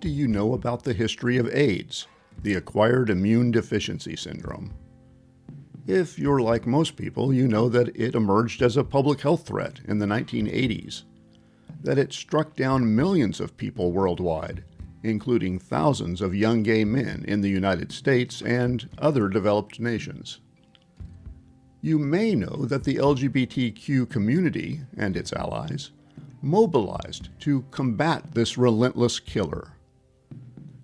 do you know about the history of AIDS, the Acquired Immune Deficiency Syndrome? If you're like most people, you know that it emerged as a public health threat in the 1980s, that it struck down millions of people worldwide, including thousands of young gay men in the United States and other developed nations. You may know that the LGBTQ community and its allies mobilized to combat this relentless killer.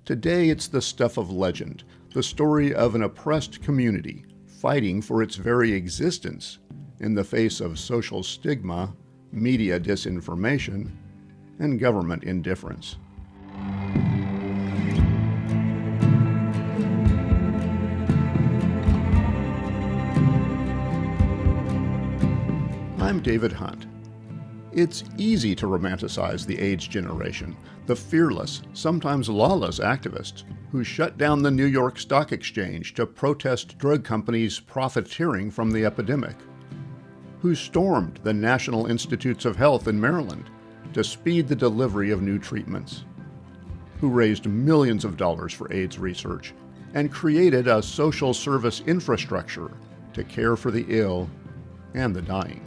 Today it's the stuff of legend, the story of an oppressed community fighting for its very existence in the face of social stigma, media disinformation, and government indifference. I'm David Hunt. It's easy to romanticize the AIDS generation, the fearless, sometimes lawless activists who shut down the New York Stock Exchange to protest drug companies profiteering from the epidemic, who stormed the National Institutes of Health in Maryland to speed the delivery of new treatments, who raised millions of dollars for AIDS research and created a social service infrastructure to care for the ill and the dying.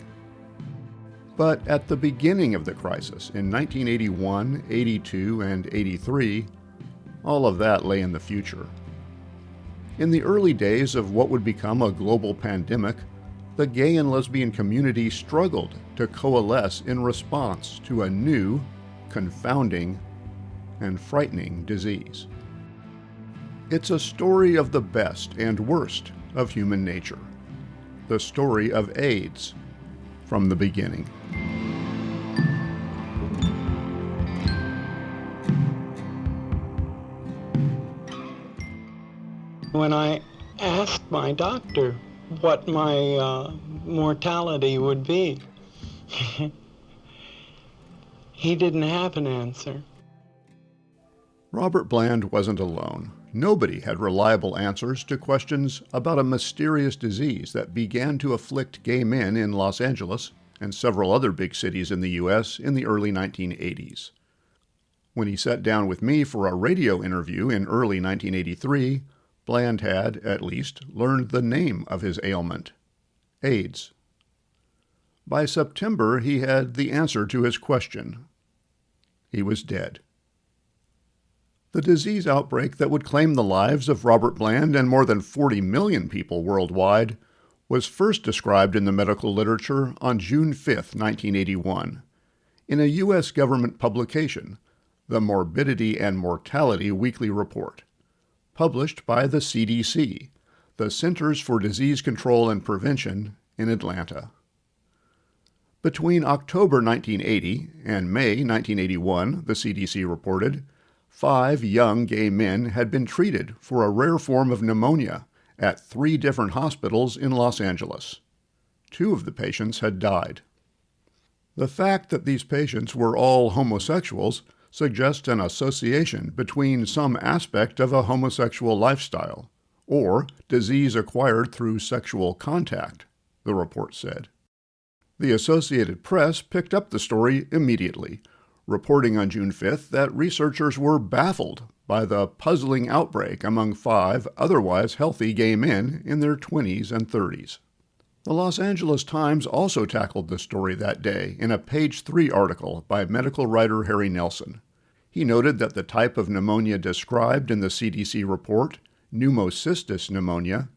But at the beginning of the crisis, in 1981, 82, and 83, all of that lay in the future. In the early days of what would become a global pandemic, the gay and lesbian community struggled to coalesce in response to a new, confounding, and frightening disease. It's a story of the best and worst of human nature, the story of AIDS from the beginning. When I asked my doctor what my mortality would be, he didn't have an answer. Robert Bland wasn't alone. Nobody had reliable answers to questions about a mysterious disease that began to afflict gay men in Los Angeles and several other big cities in the U.S. in the early 1980s. When he sat down with me for a radio interview in early 1983, Bland had, at least, learned the name of his ailment: AIDS. By September, he had the answer to his question. He was dead. The disease outbreak that would claim the lives of Robert Bland and more than 40 million people worldwide was first described in the medical literature on June 5, 1981, in a U.S. government publication, the Morbidity and Mortality Weekly Report, published by the CDC, the Centers for Disease Control and Prevention, in Atlanta. Between October 1980 and May 1981, the CDC reported, 5 young gay men had been treated for a rare form of pneumonia at 3 different hospitals in Los Angeles. 2 of the patients had died. The fact that these patients were all homosexuals suggests an association between some aspect of a homosexual lifestyle, or disease acquired through sexual contact, the report said. The Associated Press picked up the story immediately, reporting on June 5th that researchers were baffled by the puzzling outbreak among 5 otherwise healthy gay men in their 20s and 30s. The Los Angeles Times also tackled the story that day in a page 3 article by medical writer Harry Nelson. He noted that the type of pneumonia described in the CDC report, pneumocystis pneumonia,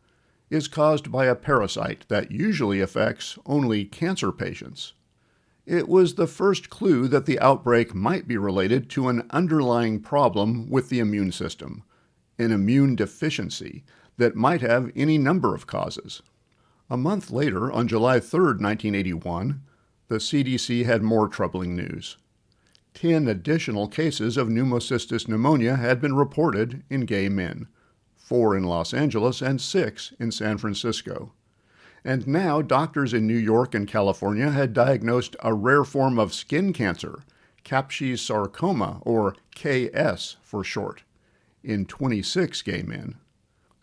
is caused by a parasite that usually affects only cancer patients. It was the first clue that the outbreak might be related to an underlying problem with the immune system, an immune deficiency that might have any number of causes. A month later, on July 3, 1981, the CDC had more troubling news. 10 additional cases of pneumocystis pneumonia had been reported in gay men, 4 in Los Angeles and 6 in San Francisco. And now doctors in New York and California had diagnosed a rare form of skin cancer, Kaposi's sarcoma, or KS for short, in 26 gay men.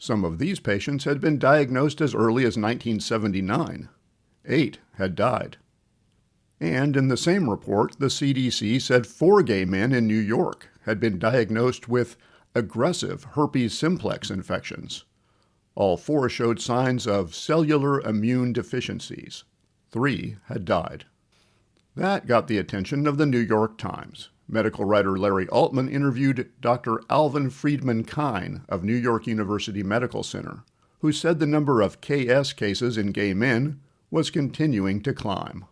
Some of these patients had been diagnosed as early as 1979. 8 had died. And in the same report, the CDC said 4 gay men in New York had been diagnosed with aggressive herpes simplex infections. All 4 showed signs of cellular immune deficiencies. 3 had died. That got the attention of the New York Times. Medical writer Larry Altman interviewed Dr. Alvin Friedman Kine of New York University Medical Center, who said the number of KS cases in gay men was continuing to climb.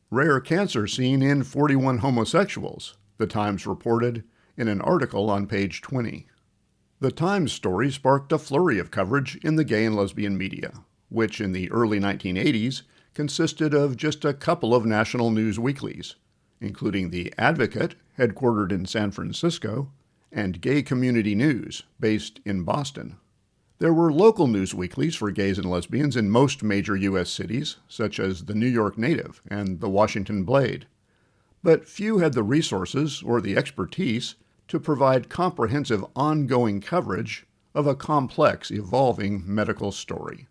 Rare cancer seen in 41 homosexuals, the Times reported in an article on page 20. The Times story sparked a flurry of coverage in the gay and lesbian media, which in the early 1980s consisted of just a couple of national news weeklies, including The Advocate, headquartered in San Francisco, and Gay Community News, based in Boston. There were local news weeklies for gays and lesbians in most major U.S. cities, such as the New York Native and the Washington Blade, but few had the resources or the expertise to provide comprehensive ongoing coverage of a complex, evolving medical story.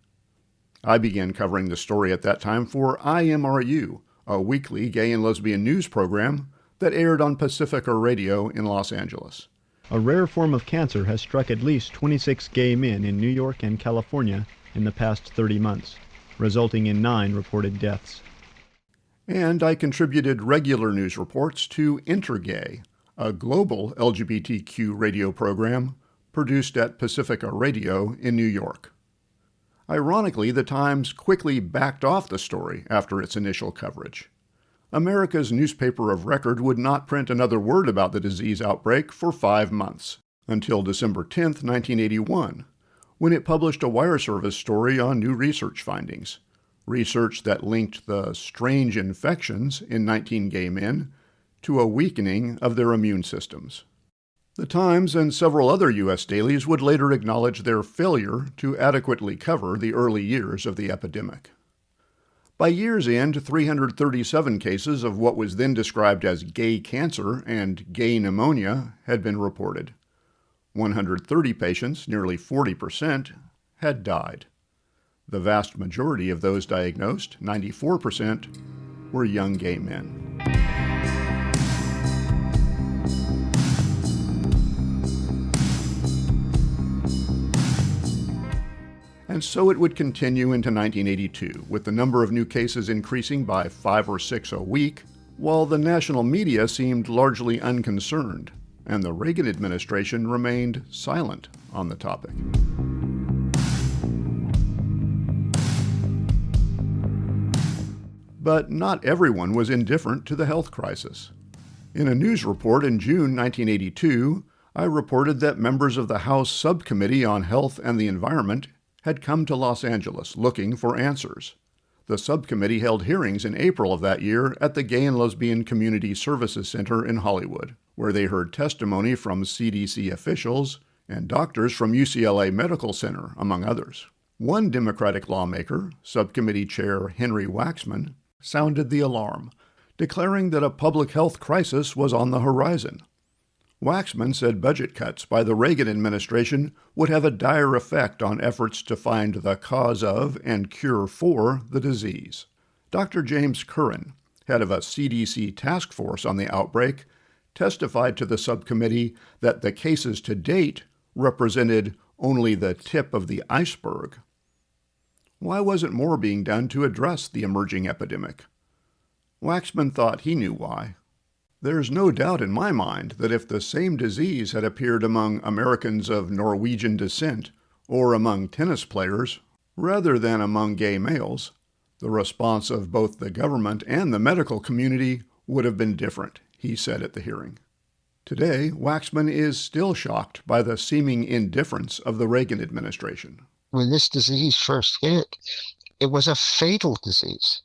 I began covering the story at that time for IMRU, a weekly gay and lesbian news program that aired on Pacifica Radio in Los Angeles. A rare form of cancer has struck at least 26 gay men in New York and California in the past 30 months, resulting in 9 reported deaths. And I contributed regular news reports to Intergay, a global LGBTQ radio program produced at Pacifica Radio in New York. Ironically, the Times quickly backed off the story after its initial coverage. America's newspaper of record would not print another word about the disease outbreak for 5 months, until December 10, 1981, when it published a wire service story on new research findings, research that linked the strange infections in 19 gay men to a weakening of their immune systems. The Times and several other U.S. dailies would later acknowledge their failure to adequately cover the early years of the epidemic. By year's end, 337 cases of what was then described as gay cancer and gay pneumonia had been reported. 130 patients, nearly 40%, had died. The vast majority of those diagnosed, 94%, were young gay men. And so it would continue into 1982, with the number of new cases increasing by 5 or 6 a week, while the national media seemed largely unconcerned, and the Reagan administration remained silent on the topic. But not everyone was indifferent to the health crisis. In a news report in June 1982, I reported that members of the House Subcommittee on Health and the Environment had come to Los Angeles looking for answers. The subcommittee held hearings in April of that year at the Gay and Lesbian Community Services Center in Hollywood, where they heard testimony from CDC officials and doctors from UCLA Medical Center, among others. One Democratic lawmaker, Subcommittee Chair Henry Waxman, sounded the alarm, declaring that a public health crisis was on the horizon. Waxman said budget cuts by the Reagan administration would have a dire effect on efforts to find the cause of and cure for the disease. Dr. James Curran, head of a CDC task force on the outbreak, testified to the subcommittee that the cases to date represented only the tip of the iceberg. Why wasn't more being done to address the emerging epidemic? Waxman thought he knew why. There's no doubt in my mind that if the same disease had appeared among Americans of Norwegian descent or among tennis players, rather than among gay males, the response of both the government and the medical community would have been different, he said at the hearing. Today, Waxman is still shocked by the seeming indifference of the Reagan administration. When this disease first hit, it was a fatal disease.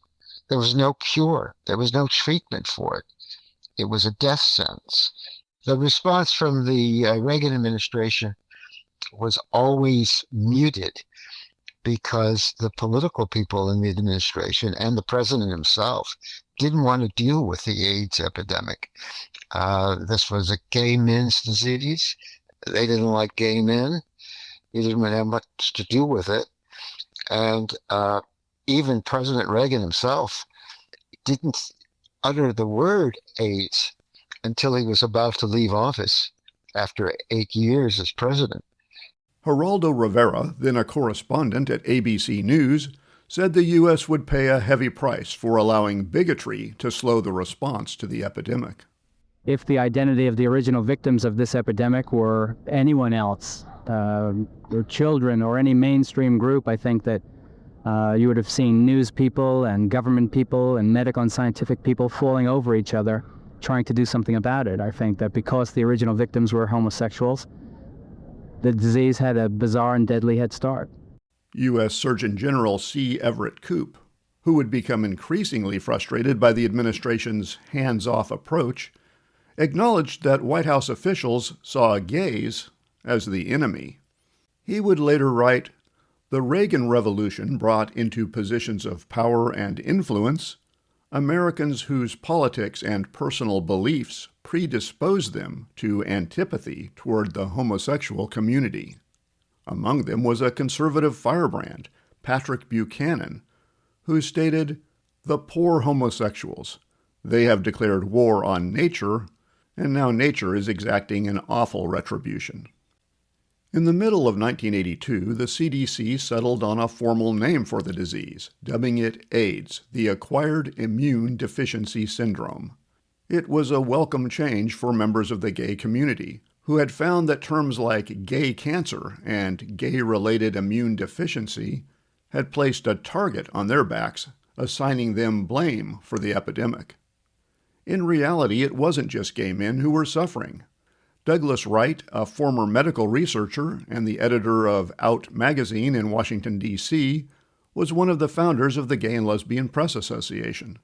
There was no cure. There was no treatment for it. It was a death sentence. The response from the Reagan administration was always muted because the political people in the administration and the president himself didn't want to deal with the AIDS epidemic. This was a gay men's disease. They didn't like gay men. He didn't have much to do with it. And even President Reagan himself didn't utter the word AIDS until he was about to leave office after 8 years as president. Geraldo Rivera, then a correspondent at ABC News, said the U.S. would pay a heavy price for allowing bigotry to slow the response to the epidemic. If the identity of the original victims of this epidemic were anyone else, or children or any mainstream group, I think that you would have seen news people and government people and medical and scientific people falling over each other trying to do something about it. I think that because the original victims were homosexuals, the disease had a bizarre and deadly head start. U.S. Surgeon General C. Everett Koop, who would become increasingly frustrated by the administration's hands-off approach, acknowledged that White House officials saw gays as the enemy. He would later write, "The Reagan Revolution brought into positions of power and influence Americans whose politics and personal beliefs predisposed them to antipathy toward the homosexual community. Among them was a conservative firebrand, Patrick Buchanan, who stated, 'The poor homosexuals. They have declared war on nature, and now nature is exacting an awful retribution.'" In the middle of 1982, the CDC settled on a formal name for the disease, dubbing it AIDS, the Acquired Immune Deficiency Syndrome. It was a welcome change for members of the gay community, who had found that terms like gay cancer and gay-related immune deficiency had placed a target on their backs, assigning them blame for the epidemic. In reality, it wasn't just gay men who were suffering. Douglas Wright, a former medical researcher and the editor of Out magazine in Washington, D.C., was one of the founders of the Gay and Lesbian Press Association.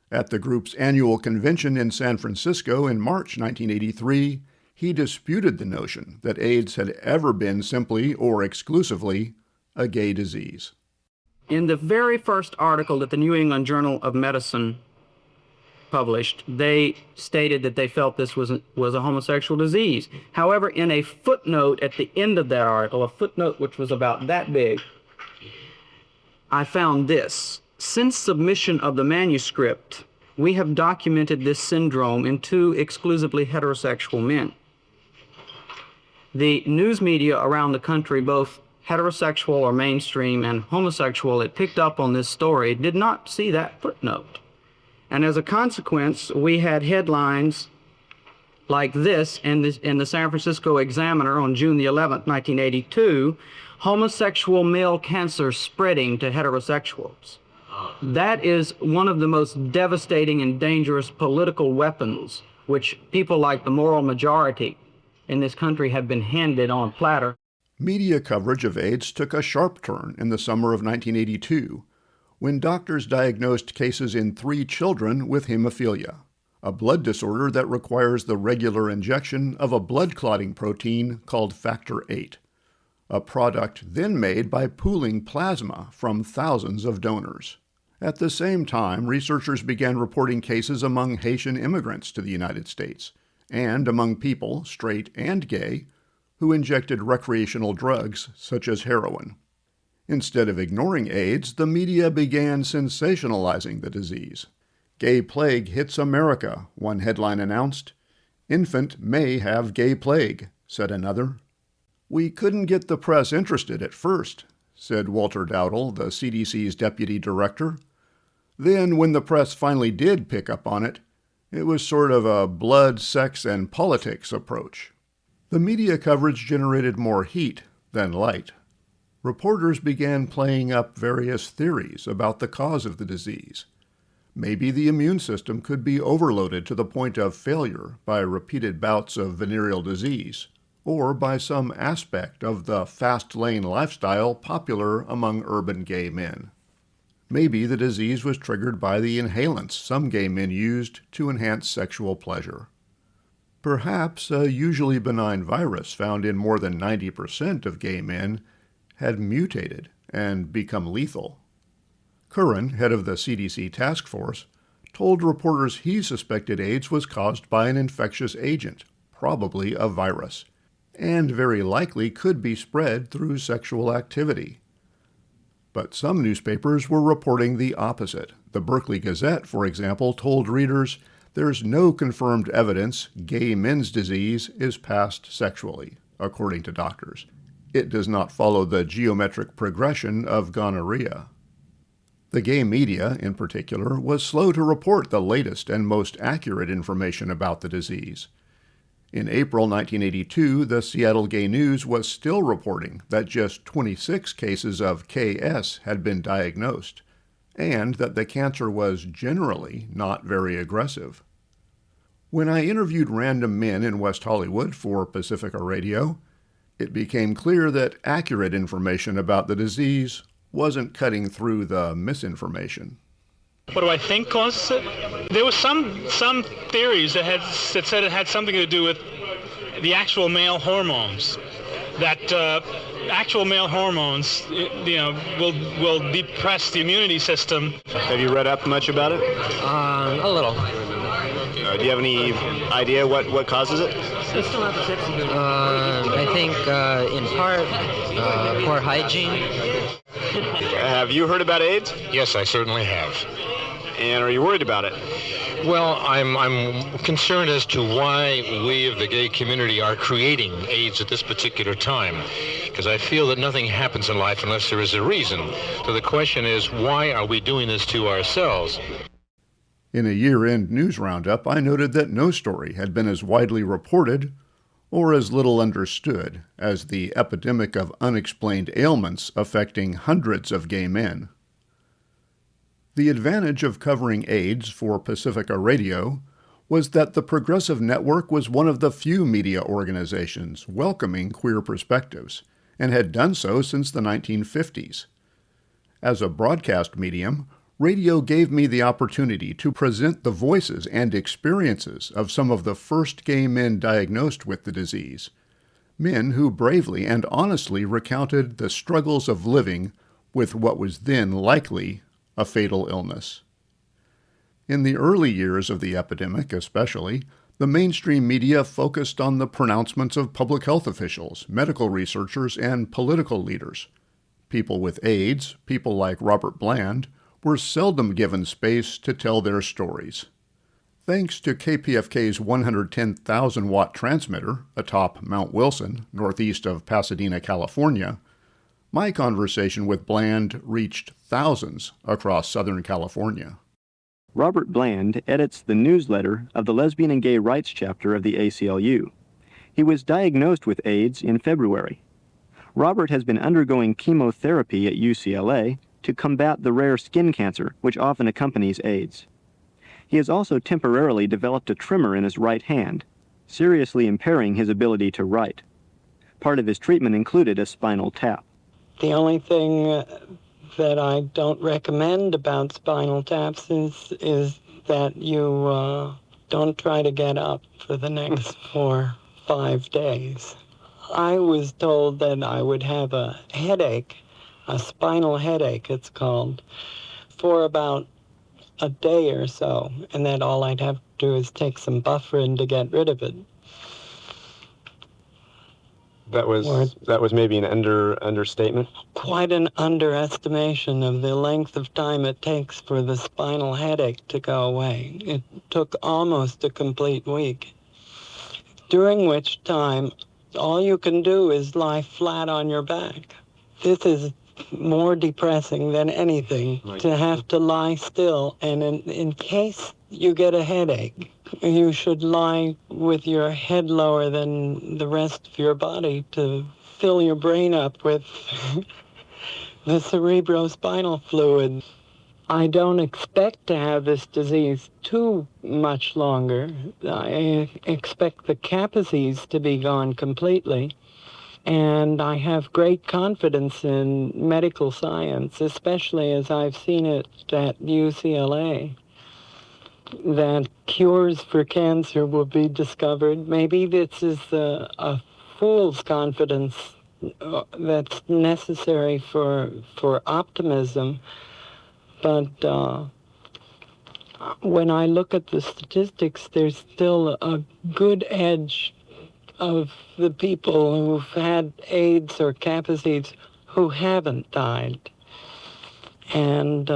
At the group's annual convention in San Francisco in March 1983, he disputed the notion that AIDS had ever been simply or exclusively a gay disease. In the very first article that the New England Journal of Medicine published, they stated that they felt this was a homosexual disease. However, in a footnote at the end of that article, a footnote which was about that big, I found this. "Since submission of the manuscript, we have documented this syndrome in 2 exclusively heterosexual men. The news media around the country, both heterosexual or mainstream and homosexual, that picked up on this story did not see that footnote. And as a consequence, we had headlines like this in the San Francisco Examiner on June the 11th, 1982, 'Homosexual male cancer spreading to heterosexuals.' That is one of the most devastating and dangerous political weapons which people like the moral majority in this country have been handed on a platter." Media coverage of AIDS took a sharp turn in the summer of 1982, when doctors diagnosed cases in 3 children with hemophilia, a blood disorder that requires the regular injection of a blood clotting protein called factor VIII, a product then made by pooling plasma from thousands of donors. At the same time, researchers began reporting cases among Haitian immigrants to the United States, and among people, straight and gay, who injected recreational drugs such as heroin. Instead of ignoring AIDS, the media began sensationalizing the disease. "Gay plague hits America," one headline announced. "Infant may have gay plague," said another. "We couldn't get the press interested at first," said Walter Dowdle, the CDC's deputy director. "Then, when the press finally did pick up on it, it was sort of a blood, sex, and politics approach." The media coverage generated more heat than light. Reporters began playing up various theories about the cause of the disease. Maybe the immune system could be overloaded to the point of failure by repeated bouts of venereal disease, or by some aspect of the fast-lane lifestyle popular among urban gay men. Maybe the disease was triggered by the inhalants some gay men used to enhance sexual pleasure. Perhaps a usually benign virus found in more than 90% of gay men had mutated and become lethal. Curran, head of the CDC task force, told reporters he suspected AIDS was caused by an infectious agent, probably a virus, and very likely could be spread through sexual activity. But some newspapers were reporting the opposite. The Berkeley Gazette, for example, told readers there's no confirmed evidence gay men's disease is passed sexually, according to doctors. It does not follow the geometric progression of gonorrhea. The gay media, in particular, was slow to report the latest and most accurate information about the disease. In April 1982, the Seattle Gay News was still reporting that just 26 cases of KS had been diagnosed, and that the cancer was generally not very aggressive. When I interviewed random men in West Hollywood for Pacifica Radio, it became clear that accurate information about the disease wasn't cutting through the misinformation. What do I think causes it? There was some theories that said it had something to do with the actual male hormones. That actual male hormones, will depress the immunity system. Have you read up much about it? A little. Do you have any idea what causes it? I think in part poor hygiene. Have you heard about AIDS? Yes, I certainly have. And are you worried about it? Well, I'm concerned as to why we of the gay community are creating AIDS at this particular time, because I feel that nothing happens in life unless there is a reason. So the question is, why are we doing this to ourselves? In a year-end news roundup, I noted that no story had been as widely reported or as little understood as the epidemic of unexplained ailments affecting hundreds of gay men. The advantage of covering AIDS for Pacifica Radio was that the Progressive Network was one of the few media organizations welcoming queer perspectives, and had done so since the 1950s. As a broadcast medium, radio gave me the opportunity to present the voices and experiences of some of the first gay men diagnosed with the disease, men who bravely and honestly recounted the struggles of living with what was then likely a fatal illness. In the early years of the epidemic, especially, the mainstream media focused on the pronouncements of public health officials, medical researchers, and political leaders. People with AIDS, people like Robert Bland, were seldom given space to tell their stories. Thanks to KPFK's 110,000-watt transmitter atop Mount Wilson, northeast of Pasadena, California, my conversation with Bland reached thousands across Southern California. Robert Bland edits the newsletter of the Lesbian and Gay Rights chapter of the ACLU. He was diagnosed with AIDS in February. Robert has been undergoing chemotherapy at UCLA to combat the rare skin cancer which often accompanies AIDS. He has also temporarily developed a tremor in his right hand, seriously impairing his ability to write. Part of his treatment included a spinal tap. The only thing that I don't recommend about spinal taps is that you don't try to get up for the next 4 or 5 days. I was told that I would have a headache, a spinal headache it's called, for about a day or so, and that all I'd have to do is take some Bufferin to get rid of it. That was maybe an understatement? Quite an underestimation of the length of time it takes for the spinal headache to go away. It took almost a complete week, during which time all you can do is lie flat on your back. This is more depressing than anything, to have to lie still, and in case you get a headache, you should lie with your head lower than the rest of your body to fill your brain up with the cerebrospinal fluid. I don't expect to have this disease too much longer. I expect the capaces to be gone completely. And I have great confidence in medical science, especially as I've seen it at UCLA, that cures for cancer will be discovered. Maybe this is a fool's confidence that's necessary for optimism. But when I look at the statistics, there's still a good edge of the people who've had AIDS or capacities who haven't died. And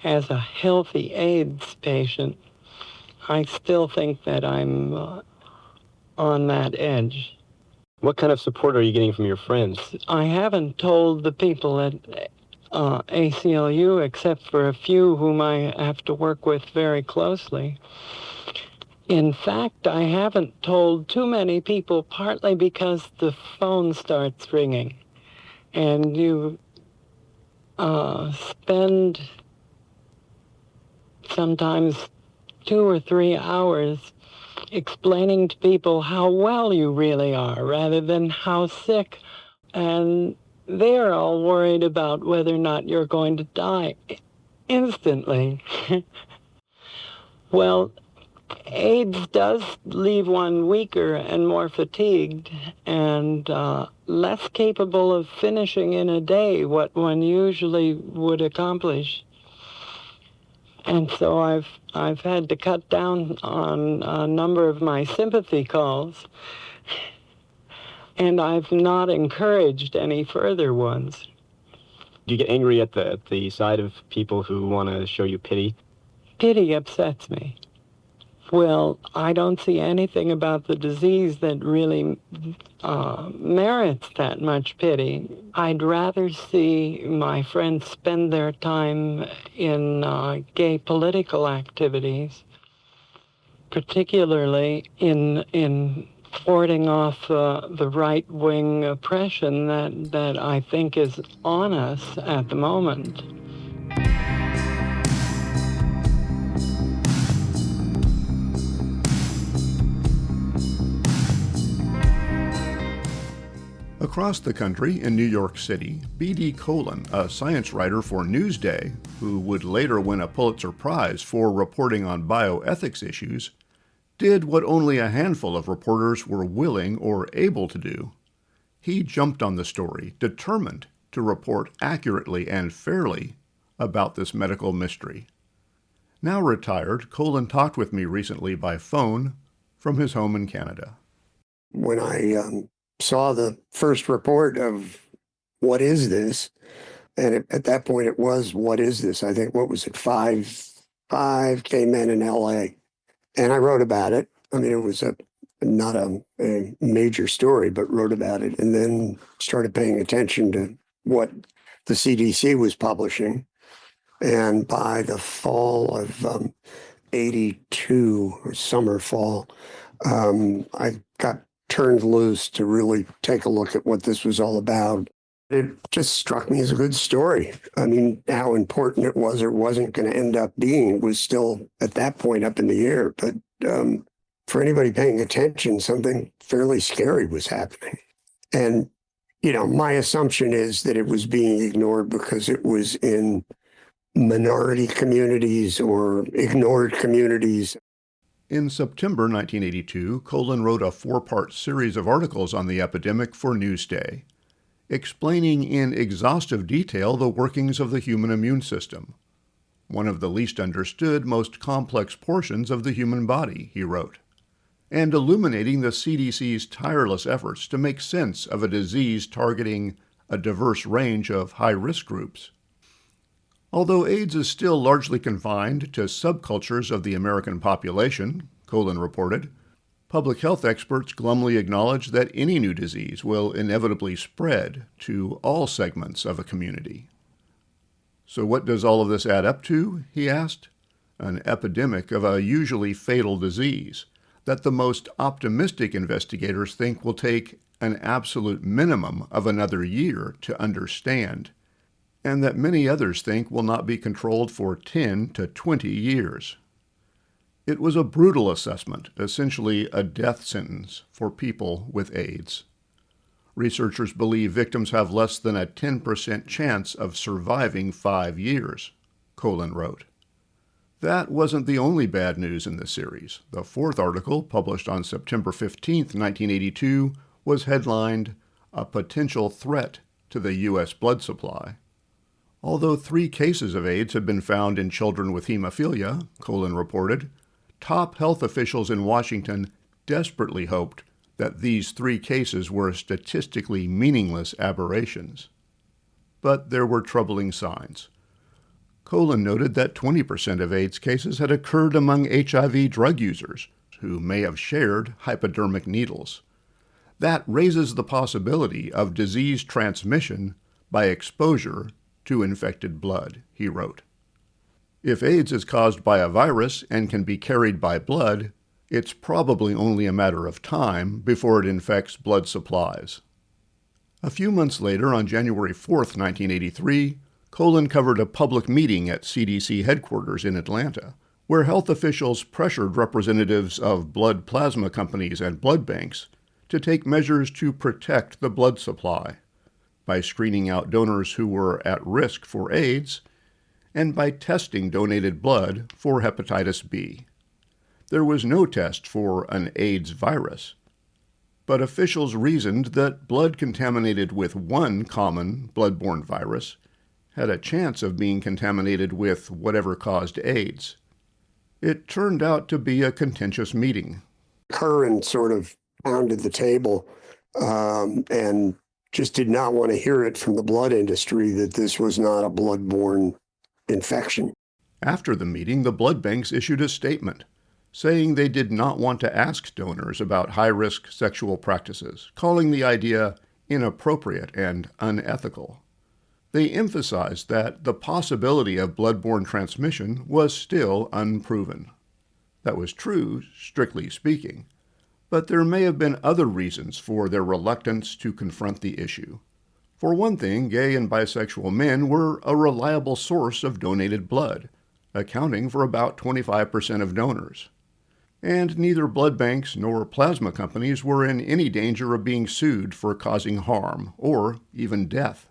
as a healthy AIDS patient, I still think that I'm on that edge. What kind of support are you getting from your friends? I haven't told the people at ACLU, except for a few whom I have to work with very closely. In fact, I haven't told too many people, partly because the phone starts ringing, and you spend sometimes 2 or 3 hours explaining to people how well you really are, rather than how sick, and they're all worried about whether or not you're going to die instantly. Well, AIDS does leave one weaker and more fatigued and less capable of finishing in a day what one usually would accomplish. And so I've had to cut down on a number of my sympathy calls, and I've not encouraged any further ones. Do you get angry at the side of people who want to show you pity? Pity upsets me. Well, I don't see anything about the disease that really merits that much pity. I'd rather see my friends spend their time in gay political activities, particularly in warding off the right-wing oppression that I think is on us at the moment. Across the country, in New York City, B.D. Colin, a science writer for Newsday, who would later win a Pulitzer Prize for reporting on bioethics issues, did what only a handful of reporters were willing or able to do. He jumped on the story, determined to report accurately and fairly about this medical mystery. Now retired, Colin talked with me recently by phone from his home in Canada. When I saw the first report of what is this, and at that point it was, what is this? I think, what was it, five gay men in LA. And I wrote about it. I mean, it was not a major story, but wrote about it, and then started paying attention to what the CDC was publishing. And by the fall of 82, or summer, fall, I got turned loose to really take a look at what this was all about. It just struck me as a good story. I mean, how important it was or wasn't going to end up being was still at that point up in the air. But for anybody paying attention, something fairly scary was happening. And, you know, my assumption is that it was being ignored because it was in minority communities or ignored communities. In September 1982, Colin wrote a 4-part series of articles on the epidemic for Newsday, explaining in exhaustive detail the workings of the human immune system, one of the least understood, most complex portions of the human body, he wrote, and illuminating the CDC's tireless efforts to make sense of a disease targeting a diverse range of high-risk groups. Although AIDS is still largely confined to subcultures of the American population, Colin reported, public health experts glumly acknowledge that any new disease will inevitably spread to all segments of a community. So what does all of this add up to, he asked? An epidemic of a usually fatal disease that the most optimistic investigators think will take an absolute minimum of another year to understand, and that many others think will not be controlled for 10 to 20 years. It was a brutal assessment, essentially a death sentence for people with AIDS. Researchers believe victims have less than a 10% chance of surviving 5 years, Colin wrote. That wasn't the only bad news in the series. The 4th article, published on September 15, 1982, was headlined, "A Potential Threat to the U.S. Blood Supply." Although 3 cases of AIDS had been found in children with hemophilia, Colin reported, top health officials in Washington desperately hoped that these 3 cases were statistically meaningless aberrations. But there were troubling signs. Colin noted that 20% of AIDS cases had occurred among HIV drug users who may have shared hypodermic needles. That raises the possibility of disease transmission by exposure to infected blood, he wrote. If AIDS is caused by a virus and can be carried by blood, it's probably only a matter of time before it infects blood supplies. A few months later, on January 4, 1983, Colin covered a public meeting at CDC headquarters in Atlanta, where health officials pressured representatives of blood plasma companies and blood banks to take measures to protect the blood supply by screening out donors who were at risk for AIDS and by testing donated blood for hepatitis B. There was no test for an AIDS virus, but officials reasoned that blood contaminated with one common blood-borne virus had a chance of being contaminated with whatever caused AIDS. It turned out to be a contentious meeting. Curran sort of pounded the table and just did not want to hear it from the blood industry that this was not a blood-borne infection. After the meeting, the blood banks issued a statement saying they did not want to ask donors about high-risk sexual practices, calling the idea inappropriate and unethical. They emphasized that the possibility of blood-borne transmission was still unproven. That was true, strictly speaking, but there may have been other reasons for their reluctance to confront the issue. For one thing, gay and bisexual men were a reliable source of donated blood, accounting for about 25% of donors. And neither blood banks nor plasma companies were in any danger of being sued for causing harm or even death.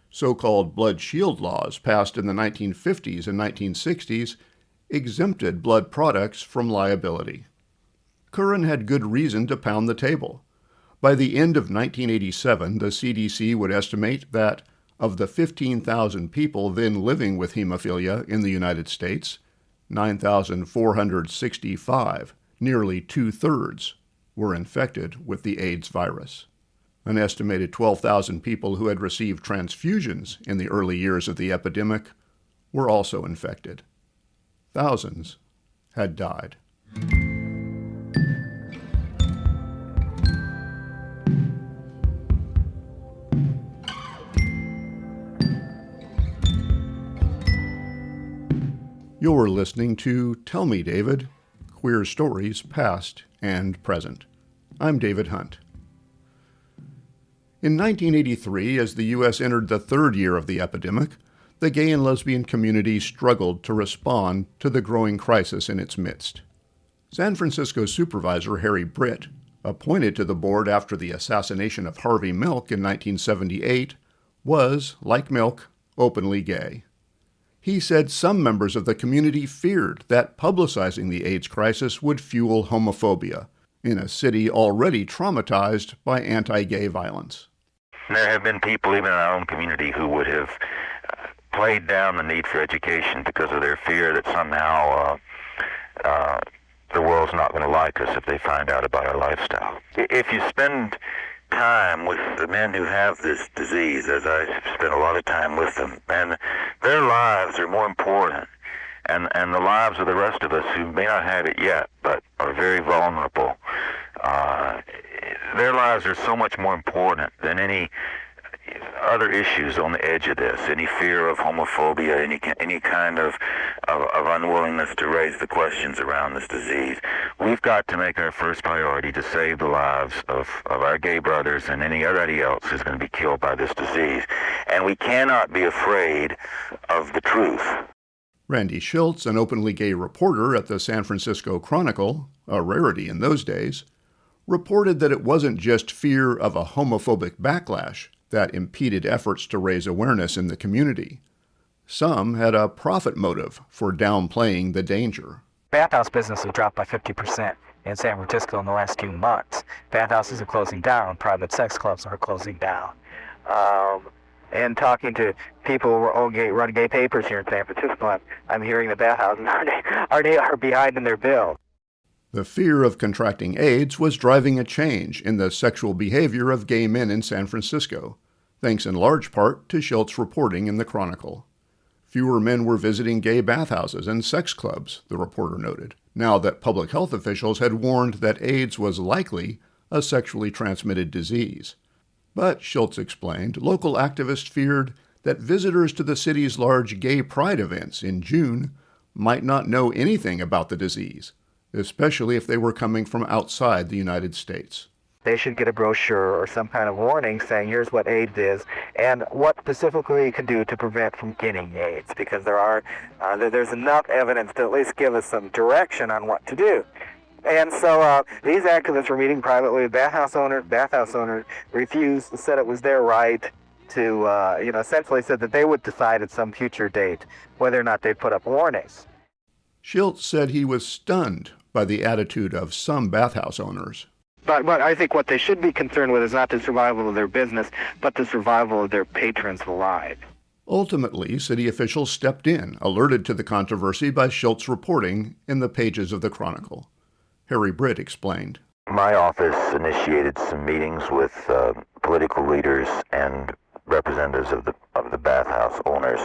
So-called blood shield laws passed in the 1950s and 1960s exempted blood products from liability. Curran had good reason to pound the table. By the end of 1987, the CDC would estimate that of the 15,000 people then living with hemophilia in the United States, 9,465, nearly two-thirds, were infected with the AIDS virus. An estimated 12,000 people who had received transfusions in the early years of the epidemic were also infected. Thousands had died. You're listening to Tell Me, David, Queer Stories Past and Present. I'm David Hunt. In 1983, as the U.S. entered the third year of the epidemic, the gay and lesbian community struggled to respond to the growing crisis in its midst. San Francisco Supervisor Harry Britt, appointed to the board after the assassination of Harvey Milk in 1978, was, like Milk, openly gay. He said some members of the community feared that publicizing the AIDS crisis would fuel homophobia in a city already traumatized by anti-gay violence. There have been people even in our own community who would have played down the need for education because of their fear that somehow the world's not going to like us if they find out about our lifestyle. If you spend time with the men who have this disease, as I spent a lot of time with them, and their lives are more important, and the lives of the rest of us who may not have it yet but are very vulnerable, their lives are so much more important than any other issues on the edge of this, any fear of homophobia, any kind of unwillingness to raise the questions around this disease. We've got to make our first priority to save the lives of our gay brothers and anybody else who's going to be killed by this disease. And we cannot be afraid of the truth. Randy Schultz, an openly gay reporter at the San Francisco Chronicle, a rarity in those days, reported that it wasn't just fear of a homophobic backlash that impeded efforts to raise awareness in the community. Some had a profit motive for downplaying the danger. Bathhouse business has dropped by 50% in San Francisco in the last 2 months. Bathhouses are closing down. Private sex clubs are closing down. And talking to people who run gay papers here in San Francisco, I'm hearing the bathhouses are behind in their bill. The fear of contracting AIDS was driving a change in the sexual behavior of gay men in San Francisco, thanks in large part to Schultz reporting in the Chronicle. Fewer men were visiting gay bathhouses and sex clubs, the reporter noted, now that public health officials had warned that AIDS was likely a sexually transmitted disease. But, Schultz explained, local activists feared that visitors to the city's large gay pride events in June might not know anything about the disease, especially if they were coming from outside the United States. They should get a brochure or some kind of warning saying here's what AIDS is and what specifically you can do to prevent from getting AIDS, because there's enough evidence to at least give us some direction on what to do. And so these activists were meeting privately with bathhouse owners. Bathhouse owners refused, said it was their right to, essentially said that they would decide at some future date whether or not they'd put up warnings. Schultz said he was stunned by the attitude of some bathhouse owners. But I think what they should be concerned with is not the survival of their business, but the survival of their patrons' lives. Ultimately, city officials stepped in, alerted to the controversy by Schultz reporting in the pages of the Chronicle. Harry Britt explained. My office initiated some meetings with political leaders and representatives of the bathhouse owners.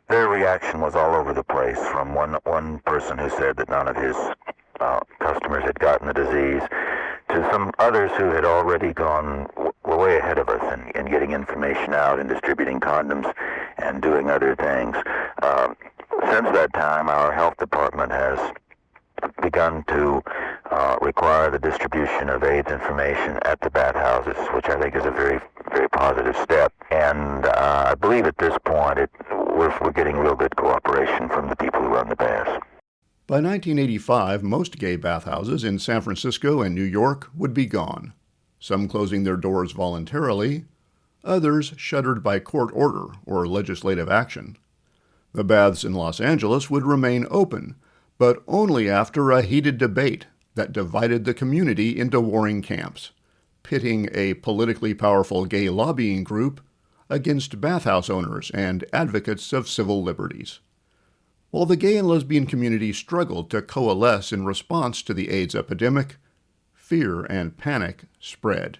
Their reaction was all over the place, from one person who said that none of his customers had gotten the disease, to some others who had already were way ahead of us in getting information out and distributing condoms and doing other things. Since that time, our health department has begun to require the distribution of AIDS information at the bathhouses, which I think is a very, very positive step. And I believe at this point we're getting real good cooperation from the people who run the baths. By 1985, most gay bathhouses in San Francisco and New York would be gone, some closing their doors voluntarily, others shuttered by court order or legislative action. The baths in Los Angeles would remain open, but only after a heated debate that divided the community into warring camps, pitting a politically powerful gay lobbying group against bathhouse owners and advocates of civil liberties. While the gay and lesbian community struggled to coalesce in response to the AIDS epidemic, fear and panic spread.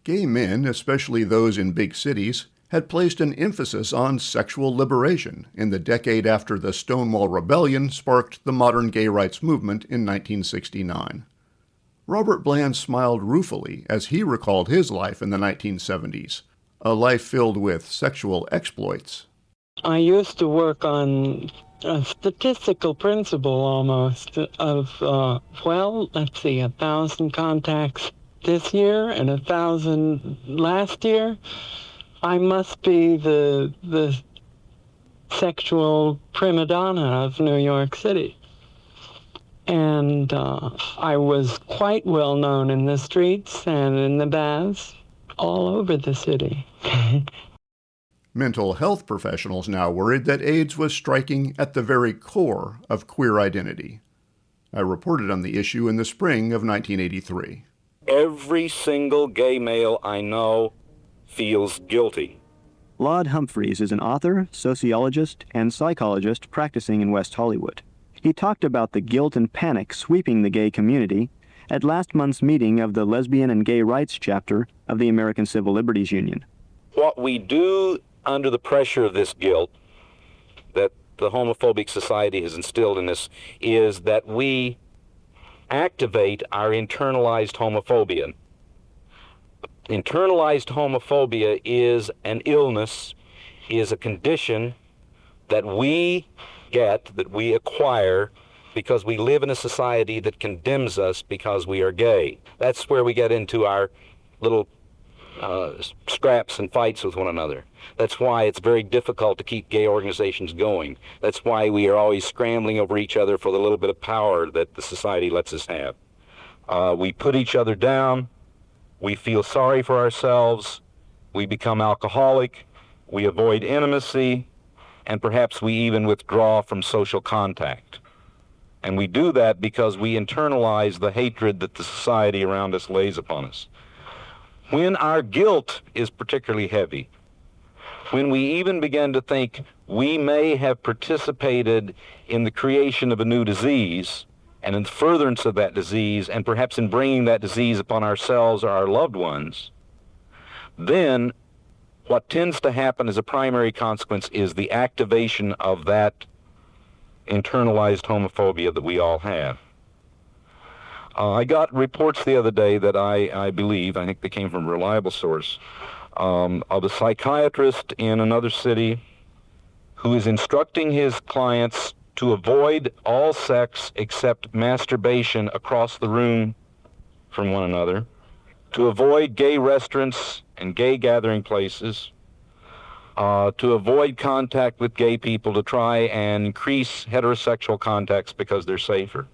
Gay men, especially those in big cities, had placed an emphasis on sexual liberation in the decade after the Stonewall Rebellion sparked the modern gay rights movement in 1969. Robert Bland smiled ruefully as he recalled his life in the 1970s, a life filled with sexual exploits. I used to work on a statistical principle almost of, 1,000 contacts this year and 1,000 last year. I must be the sexual prima donna of New York City. And I was quite well known in the streets and in the baths all over the city. Mental health professionals now worried that AIDS was striking at the very core of queer identity. I reported on the issue in the spring of 1983. Every single gay male I know feels guilty. Laud Humphreys is an author, sociologist, and psychologist practicing in West Hollywood. He talked about the guilt and panic sweeping the gay community at last month's meeting of the Lesbian and Gay Rights Chapter of the American Civil Liberties Union. What we do under the pressure of this guilt that the homophobic society has instilled in us is that we activate our internalized homophobia. Internalized homophobia is an illness, is a condition that we acquire because we live in a society that condemns us because we are gay. That's where we get into our little scraps and fights with one another. That's why it's very difficult to keep gay organizations going. That's why we are always scrambling over each other for the little bit of power that the society lets us have. We put each other down. We feel sorry for ourselves. We become alcoholic. We avoid intimacy. And perhaps we even withdraw from social contact. And we do that because we internalize the hatred that the society around us lays upon us. When our guilt is particularly heavy, when we even begin to think we may have participated in the creation of a new disease and in the furtherance of that disease and perhaps in bringing that disease upon ourselves or our loved ones, then what tends to happen as a primary consequence is the activation of that internalized homophobia that we all have. I got reports the other day that I believe, I think they came from a reliable source, of a psychiatrist in another city who is instructing his clients to avoid all sex except masturbation across the room from one another, to avoid gay restaurants and gay gathering places, to avoid contact with gay people, to try and increase heterosexual contacts because they're safer.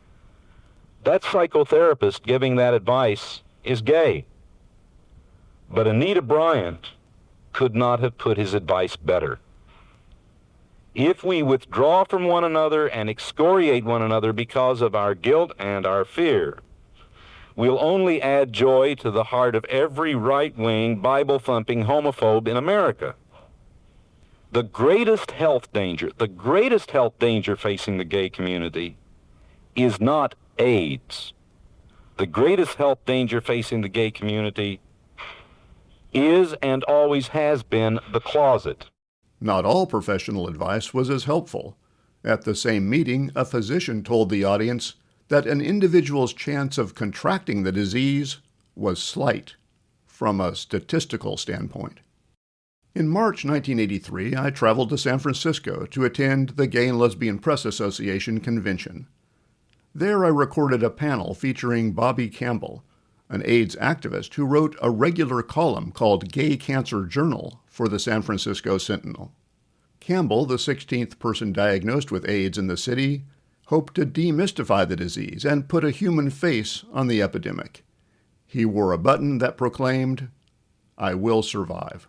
That psychotherapist giving that advice is gay. But Anita Bryant could not have put his advice better. If we withdraw from one another and excoriate one another because of our guilt and our fear, we'll only add joy to the heart of every right-wing, Bible-thumping homophobe in America. The greatest health danger facing the gay community is not AIDS. The greatest health danger facing the gay community is and always has been the closet. Not all professional advice was as helpful. At the same meeting, a physician told the audience that an individual's chance of contracting the disease was slight from a statistical standpoint. In March 1983, I traveled to San Francisco to attend the Gay and Lesbian Press Association convention. There I recorded a panel featuring Bobby Campbell, an AIDS activist who wrote a regular column called Gay Cancer Journal for the San Francisco Sentinel. Campbell, the 16th person diagnosed with AIDS in the city, hoped to demystify the disease and put a human face on the epidemic. He wore a button that proclaimed, "I will survive."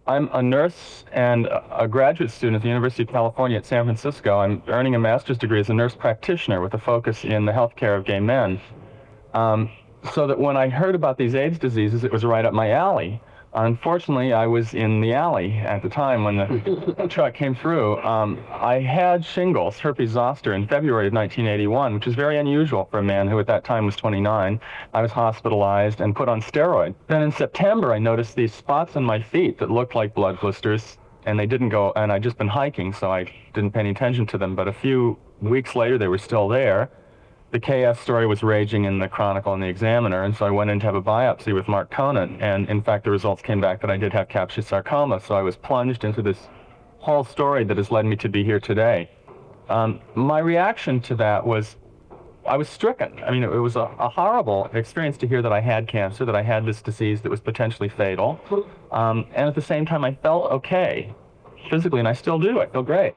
I'm a nurse and a graduate student at the University of California at San Francisco. I'm earning a master's degree as a nurse practitioner with a focus in the healthcare of gay men. So that when I heard about these AIDS diseases, it was right up my alley. Unfortunately, I was in the alley at the time when the truck came through. I had shingles, herpes zoster, in February of 1981, which is very unusual for a man who at that time was 29. I was hospitalized and put on steroid. Then in September, I noticed these spots on my feet that looked like blood blisters, and they didn't go, and I'd just been hiking, so I didn't pay any attention to them. But a few weeks later, they were still there. The KS story was raging in the Chronicle and the Examiner, and so I went in to have a biopsy with Mark Conant, and in fact the results came back that I did have capsular sarcoma, so I was plunged into this whole story that has led me to be here today. My reaction to that was, I was stricken. I mean, it was a horrible experience to hear that I had cancer, that I had this disease that was potentially fatal, and at the same time I felt okay physically, and I still do. I feel great.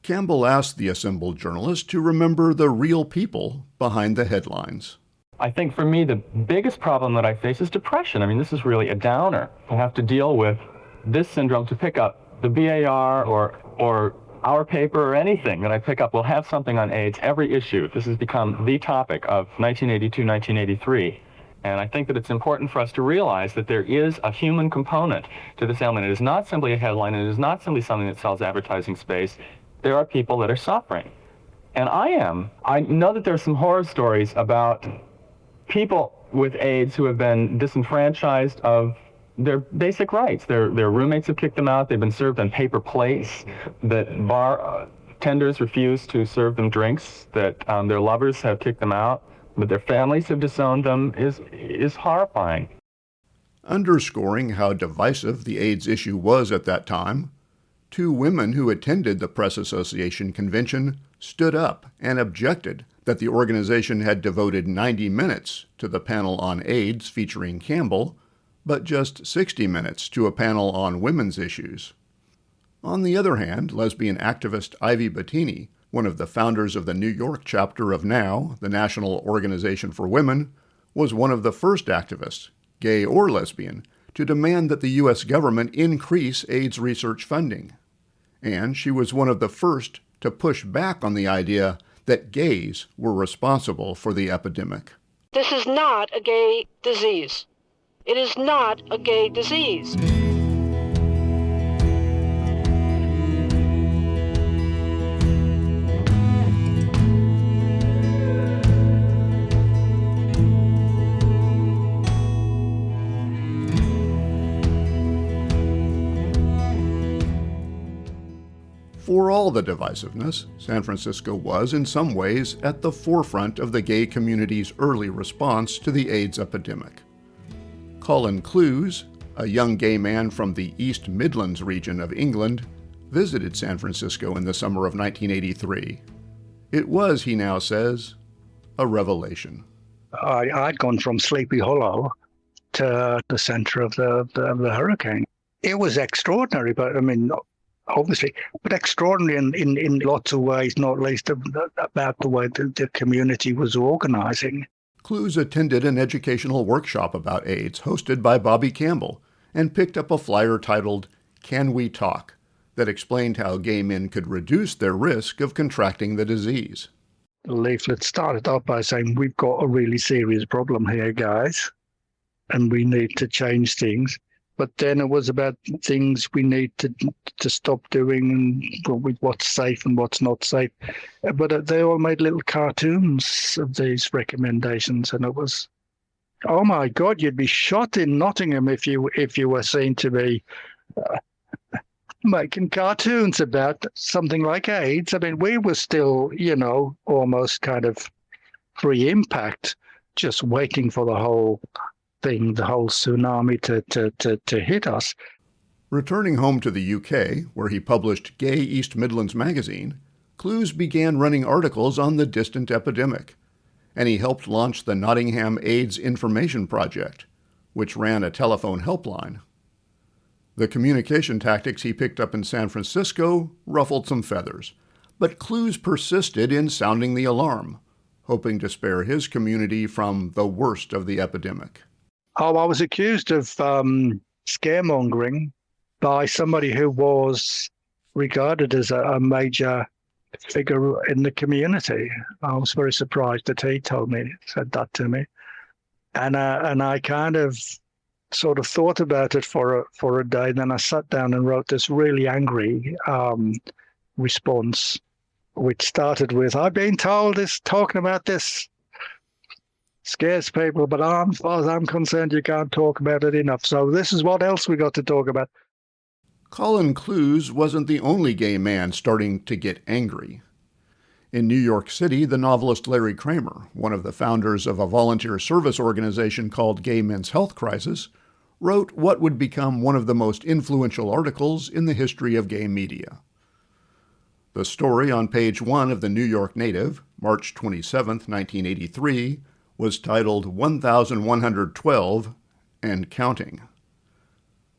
Campbell asked the assembled journalists to remember the real people behind the headlines. I think for me, the biggest problem that I face is depression. I mean, this is really a downer. I have to deal with this syndrome to pick up the BAR or our paper or anything that I pick up will have something on AIDS, every issue. This has become the topic of 1982, 1983. And I think that it's important for us to realize that there is a human component to this ailment. It is not simply a headline. It is not simply something that sells advertising space. There are people that are suffering. And I know that there are some horror stories about people with AIDS who have been disenfranchised of their basic rights. Their roommates have kicked them out. They've been served on paper plates. That bar tenders refuse to serve them drinks. That their lovers have kicked them out. But their families have disowned them is horrifying. Underscoring how divisive the AIDS issue was at that time, two women who attended the Press Association convention stood up and objected that the organization had devoted 90 minutes to the panel on AIDS featuring Campbell, but just 60 minutes to a panel on women's issues. On the other hand, lesbian activist Ivy Bettini, one of the founders of the New York chapter of NOW, the National Organization for Women, was one of the first activists, gay or lesbian, to demand that the U.S. government increase AIDS research funding. And she was one of the first to push back on the idea that gays were responsible for the epidemic. This is not a gay disease. It is not a gay disease. For all the divisiveness, San Francisco was, in some ways, at the forefront of the gay community's early response to the AIDS epidemic. Colin Clues, a young gay man from the East Midlands region of England, visited San Francisco in the summer of 1983. It was, he now says, a revelation. I'd gone from Sleepy Hollow to the center of the hurricane. It was extraordinary, but I mean, obviously, but extraordinary in lots of ways, not least about the way the community was organizing. Clues attended an educational workshop about AIDS hosted by Bobby Campbell and picked up a flyer titled, "Can We Talk?" that explained how gay men could reduce their risk of contracting the disease. The leaflet started off by saying, we've got a really serious problem here, guys, and we need to change things. But then it was about things we need to stop doing and with what's safe and what's not safe. But they all made little cartoons of these recommendations, and it was, oh my God, you'd be shot in Nottingham if you were seen to be making cartoons about something like AIDS. I mean, we were still, almost kind of free impact, just waiting for the whole thing, the whole tsunami to hit us. Returning home to the UK, where he published Gay East Midlands magazine, Clues began running articles on the distant epidemic, and he helped launch the Nottingham AIDS Information Project, which ran a telephone helpline. The communication tactics he picked up in San Francisco ruffled some feathers, but Clues persisted in sounding the alarm, hoping to spare his community from the worst of the epidemic. Oh, I was accused of scaremongering by somebody who was regarded as a major figure in the community. I was very surprised that he said that to me. And I kind of sort of thought about it for a day. Then I sat down and wrote this really angry response, which started with, I've been told talking about this scares people, but as far as I'm concerned, you can't talk about it enough. So this is what else we got to talk about. Colin Clues wasn't the only gay man starting to get angry. In New York City, the novelist Larry Kramer, one of the founders of a volunteer service organization called Gay Men's Health Crisis, wrote what would become one of the most influential articles in the history of gay media. The story on page 1 of the New York Native, March 27, 1983, was titled 1112 and Counting.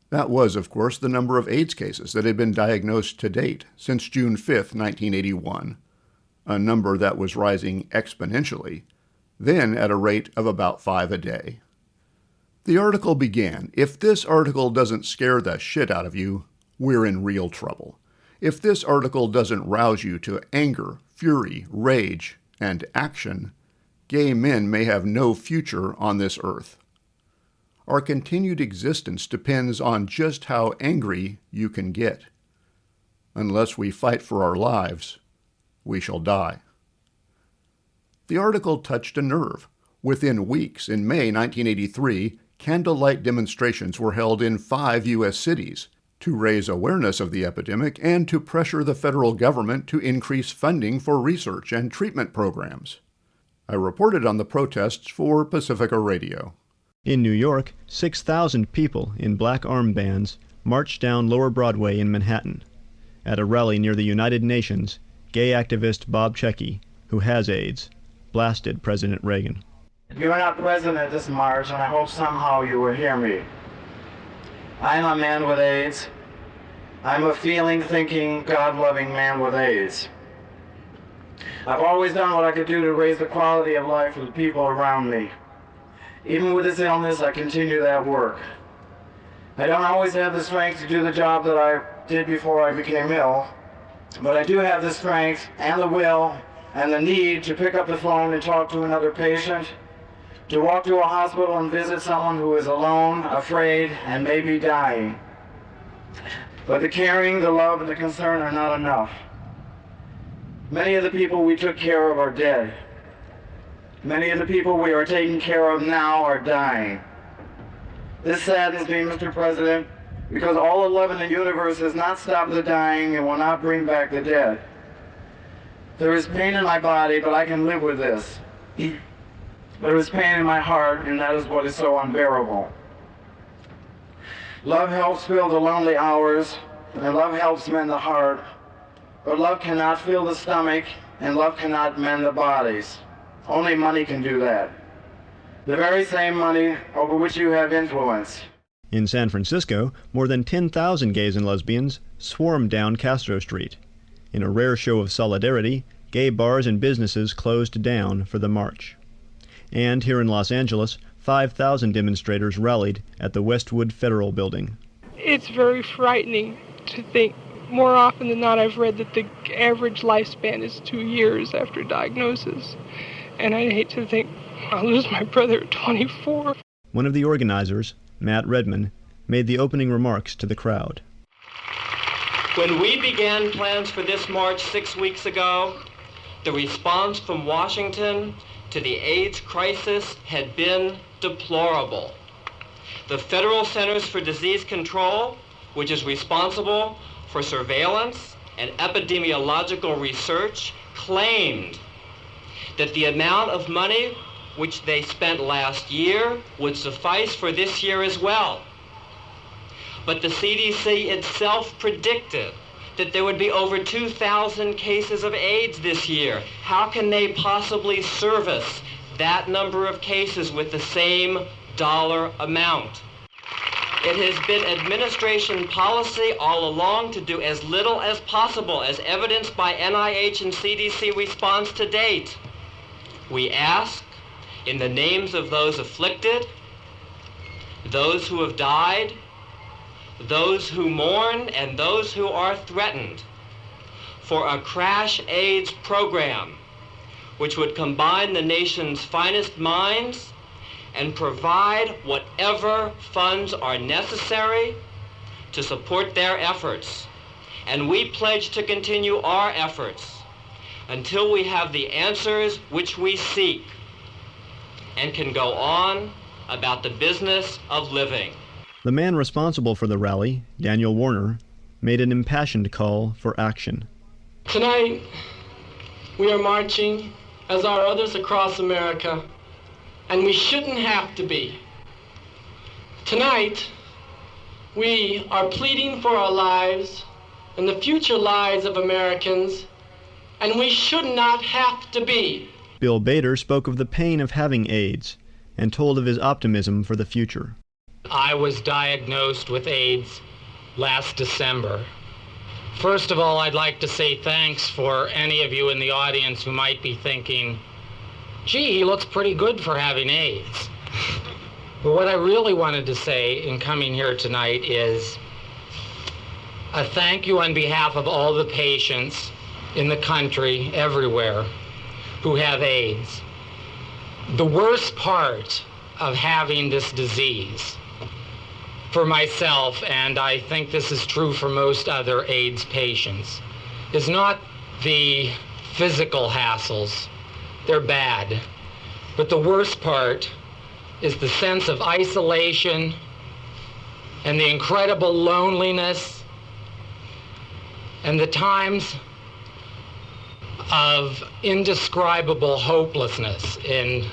That was, of course, the number of AIDS cases that had been diagnosed to date since June 5, 1981, a number that was rising exponentially, then at a rate of about 5 a day. The article began, if this article doesn't scare the shit out of you, we're in real trouble. If this article doesn't rouse you to anger, fury, rage, and action, gay men may have no future on this earth. Our continued existence depends on just how angry you can get. Unless we fight for our lives, we shall die. The article touched a nerve. Within weeks, in May 1983, candlelight demonstrations were held in 5 U.S. cities to raise awareness of the epidemic and to pressure the federal government to increase funding for research and treatment programs. I reported on the protests for Pacifica Radio. In New York, 6,000 people in black armbands marched down Lower Broadway in Manhattan. At a rally near the United Nations, gay activist Bob Checky, who has AIDS, blasted President Reagan. You are not present at this march, and I hope somehow you will hear me. I am a man with AIDS. I'm a feeling, thinking, God-loving man with AIDS. I've always done what I could do to raise the quality of life of the people around me. Even with this illness, I continue that work. I don't always have the strength to do the job that I did before I became ill, but I do have the strength and the will and the need to pick up the phone and talk to another patient, to walk to a hospital and visit someone who is alone, afraid, and maybe dying. But the caring, the love, and the concern are not enough. Many of the people we took care of are dead. Many of the people we are taking care of now are dying. This saddens me, Mr. President, because all the love in the universe has not stopped the dying and will not bring back the dead. There is pain in my body, but I can live with this. There is pain in my heart, and that is what is so unbearable. Love helps fill the lonely hours, and love helps mend the heart, but love cannot fill the stomach, and love cannot mend the bodies. Only money can do that. The very same money over which you have influence. In San Francisco, more than 10,000 gays and lesbians swarmed down Castro Street. In a rare show of solidarity, gay bars and businesses closed down for the march. And here in Los Angeles, 5,000 demonstrators rallied at the Westwood Federal Building. It's very frightening to think. More often than not, I've read that the average lifespan is 2 years after diagnosis. And I hate to think I'll lose my brother at 24. One of the organizers, Matt Redman, made the opening remarks to the crowd. When we began plans for this march 6 weeks ago, the response from Washington to the AIDS crisis had been deplorable. The Federal Centers for Disease Control, which is responsible for surveillance and epidemiological research, claimed that the amount of money which they spent last year would suffice for this year as well. But the CDC itself predicted that there would be over 2,000 cases of AIDS this year. How can they possibly service that number of cases with the same dollar amount? It has been administration policy all along to do as little as possible, as evidenced by NIH and CDC response to date. We ask, in the names of those afflicted, those who have died, those who mourn, and those who are threatened, for a crash AIDS program which would combine the nation's finest minds and provide whatever funds are necessary to support their efforts. And we pledge to continue our efforts until we have the answers which we seek and can go on about the business of living. The man responsible for the rally, Daniel Warner, made an impassioned call for action. Tonight, we are marching, as are others across America, and we shouldn't have to be. Tonight, we are pleading for our lives and the future lives of Americans, and we should not have to be. Bill Bader spoke of the pain of having AIDS and told of his optimism for the future. I was diagnosed with AIDS last December. First of all, I'd like to say thanks for any of you in the audience who might be thinking, gee, he looks pretty good for having AIDS. But what I really wanted to say in coming here tonight is a thank you on behalf of all the patients in the country, everywhere, who have AIDS. The worst part of having this disease, for myself, and I think this is true for most other AIDS patients, is not the physical hassles. They're bad. But the worst part is the sense of isolation and the incredible loneliness and the times of indescribable hopelessness in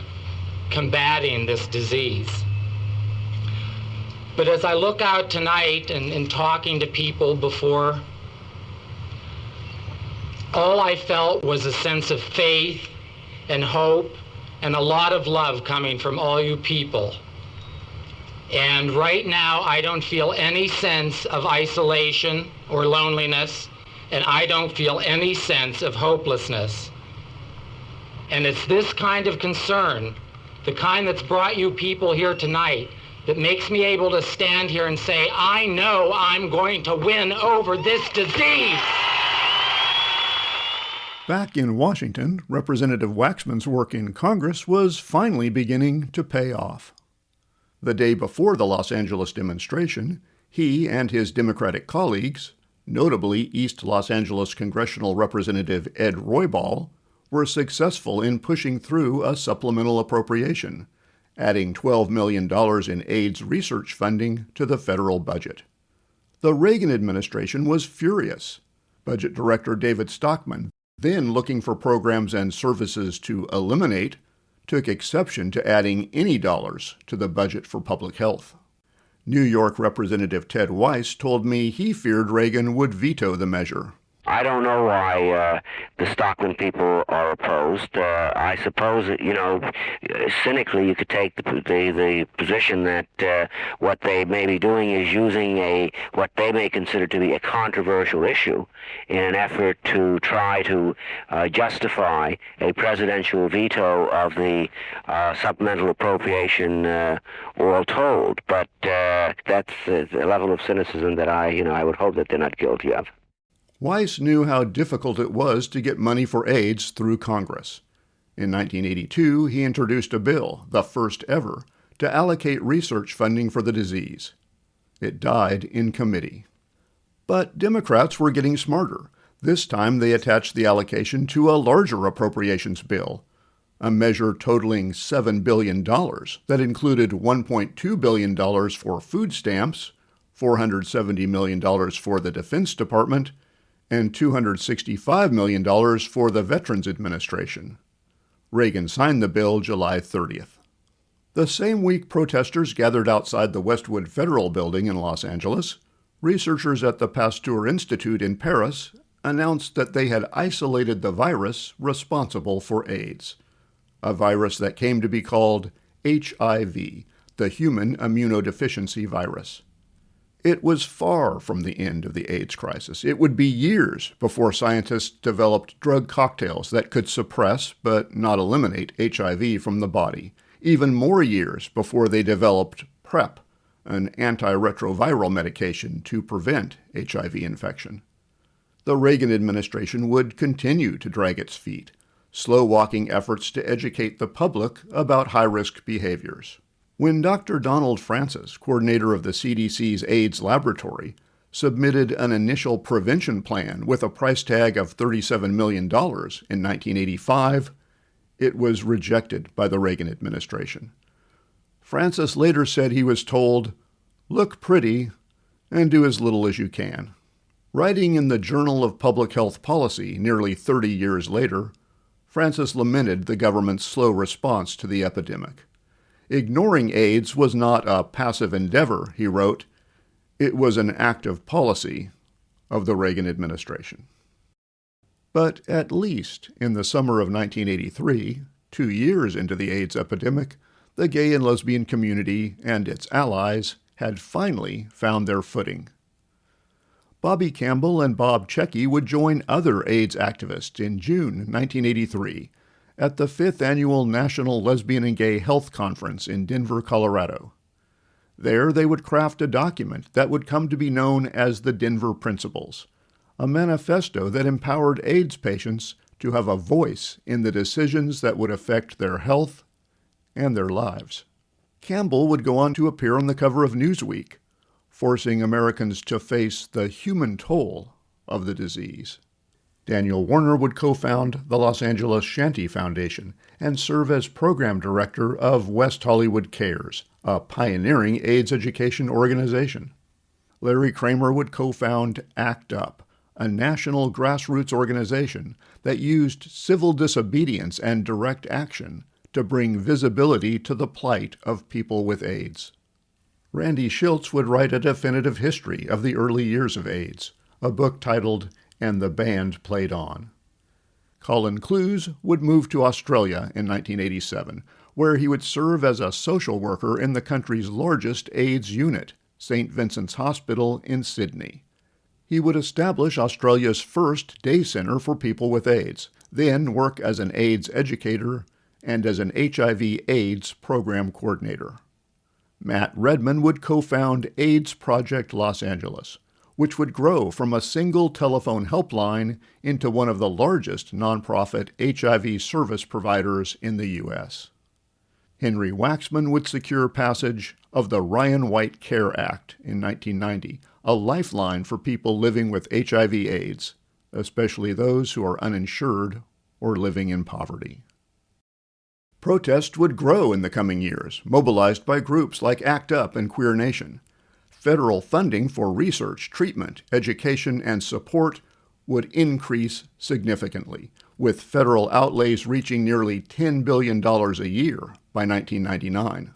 combating this disease. But as I look out tonight and talking to people before, all I felt was a sense of faith and hope and a lot of love coming from all you people. And right now, I don't feel any sense of isolation or loneliness, and I don't feel any sense of hopelessness. And it's this kind of concern, the kind that's brought you people here tonight, that makes me able to stand here and say, I know I'm going to win over this disease. Back in Washington, Representative Waxman's work in Congress was finally beginning to pay off. The day before the Los Angeles demonstration, he and his Democratic colleagues, notably East Los Angeles Congressional Representative Ed Roybal, were successful in pushing through a supplemental appropriation, adding $12 million in AIDS research funding to the federal budget. The Reagan administration was furious. Budget Director David Stockman, then looking for programs and services to eliminate, took exception to adding any dollars to the budget for public health. New York Representative Ted Weiss told me he feared Reagan would veto the measure. I don't know why the Stockman people are opposed. I suppose that, cynically you could take the position that what they may be doing is using what they may consider to be a controversial issue in an effort to try to justify a presidential veto of the supplemental appropriation, all told. But that's the level of cynicism that I would hope that they're not guilty of. Weiss knew how difficult it was to get money for AIDS through Congress. In 1982, he introduced a bill, the first ever, to allocate research funding for the disease. It died in committee. But Democrats were getting smarter. This time they attached the allocation to a larger appropriations bill, a measure totaling $7 billion that included $1.2 billion for food stamps, $470 million for the Defense Department, and $265 million for the Veterans Administration. Reagan signed the bill July 30th. The same week protesters gathered outside the Westwood Federal Building in Los Angeles, researchers at the Pasteur Institute in Paris announced that they had isolated the virus responsible for AIDS, a virus that came to be called HIV, the human immunodeficiency virus. It was far from the end of the AIDS crisis. It would be years before scientists developed drug cocktails that could suppress but not eliminate HIV from the body. Even more years before they developed PrEP, an antiretroviral medication to prevent HIV infection. The Reagan administration would continue to drag its feet, slow-walking efforts to educate the public about high-risk behaviors. When Dr. Donald Francis, coordinator of the CDC's AIDS laboratory, submitted an initial prevention plan with a price tag of $37 million in 1985, it was rejected by the Reagan administration. Francis later said he was told, "Look pretty and do as little as you can." Writing in the Journal of Public Health Policy nearly 30 years later, Francis lamented the government's slow response to the epidemic. Ignoring AIDS was not a passive endeavor, he wrote. It was an active policy of the Reagan administration. But at least in the summer of 1983, 2 years into the AIDS epidemic, the gay and lesbian community and its allies had finally found their footing. Bobby Campbell and Bob Checky would join other AIDS activists in June 1983 at the 5th Annual National Lesbian and Gay Health Conference in Denver, Colorado. There they would craft a document that would come to be known as the Denver Principles, a manifesto that empowered AIDS patients to have a voice in the decisions that would affect their health and their lives. Campbell would go on to appear on the cover of Newsweek, forcing Americans to face the human toll of the disease. Daniel Warner would co-found the Los Angeles Shanty Foundation and serve as program director of West Hollywood Cares, a pioneering AIDS education organization. Larry Kramer would co-found ACT UP, a national grassroots organization that used civil disobedience and direct action to bring visibility to the plight of people with AIDS. Randy Shilts would write a definitive history of the early years of AIDS, a book titled "And the Band Played On." Colin Clues would move to Australia in 1987, where he would serve as a social worker in the country's largest AIDS unit, St. Vincent's Hospital in Sydney. He would establish Australia's first day centre for people with AIDS, then work as an AIDS educator and as an HIV/AIDS program coordinator. Matt Redman would co-found AIDS Project Los Angeles, which would grow from a single telephone helpline into one of the largest nonprofit HIV service providers in the U.S. Henry Waxman would secure passage of the Ryan White Care Act in 1990, a lifeline for people living with HIV/AIDS, especially those who are uninsured or living in poverty. Protest would grow in the coming years, mobilized by groups like ACT UP and Queer Nation. Federal funding for research, treatment, education, and support would increase significantly, with federal outlays reaching nearly $10 billion a year by 1999.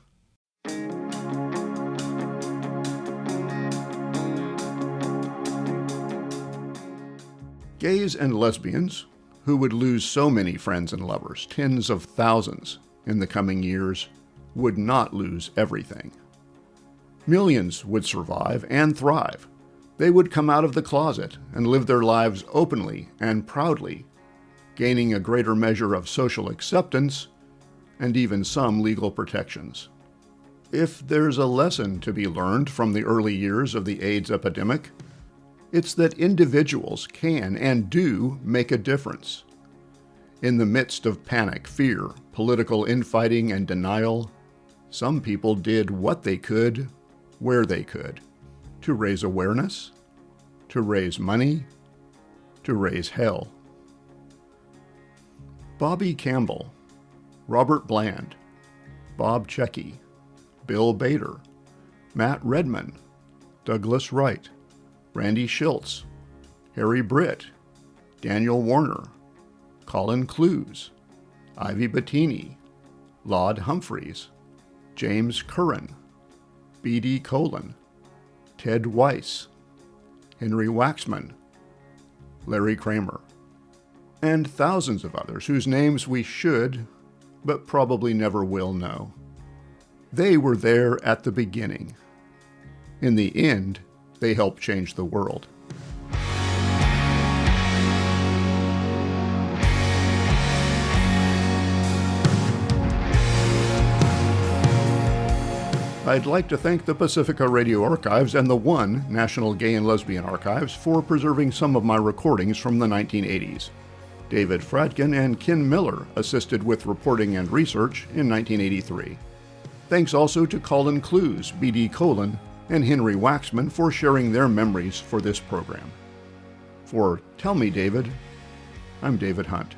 Gays and lesbians, who would lose so many friends and lovers, tens of thousands, in the coming years, would not lose everything. Millions would survive and thrive. They would come out of the closet and live their lives openly and proudly, gaining a greater measure of social acceptance and even some legal protections. If there's a lesson to be learned from the early years of the AIDS epidemic, it's that individuals can and do make a difference. In the midst of panic, fear, political infighting, and denial, some people did what they could, where they could, to raise awareness, to raise money, to raise hell. Bobby Campbell, Robert Bland, Bob Checky, Bill Bader, Matt Redman, Douglas Wright, Randy Schultz, Harry Britt, Daniel Warner, Colin Clues, Ivy Bettini, Laud Humphreys, James Curran, B.D. Colin, Ted Weiss, Henry Waxman, Larry Kramer, and thousands of others whose names we should, but probably never will know. They were there at the beginning. In the end, they helped change the world. I'd like to thank the Pacifica Radio Archives and the One National Gay and Lesbian Archives for preserving some of my recordings from the 1980s. David Fradkin and Ken Miller assisted with reporting and research in 1983. Thanks also to Colin Clues, B.D. Colin, and Henry Waxman for sharing their memories for this program. For Tell Me David, I'm David Hunt.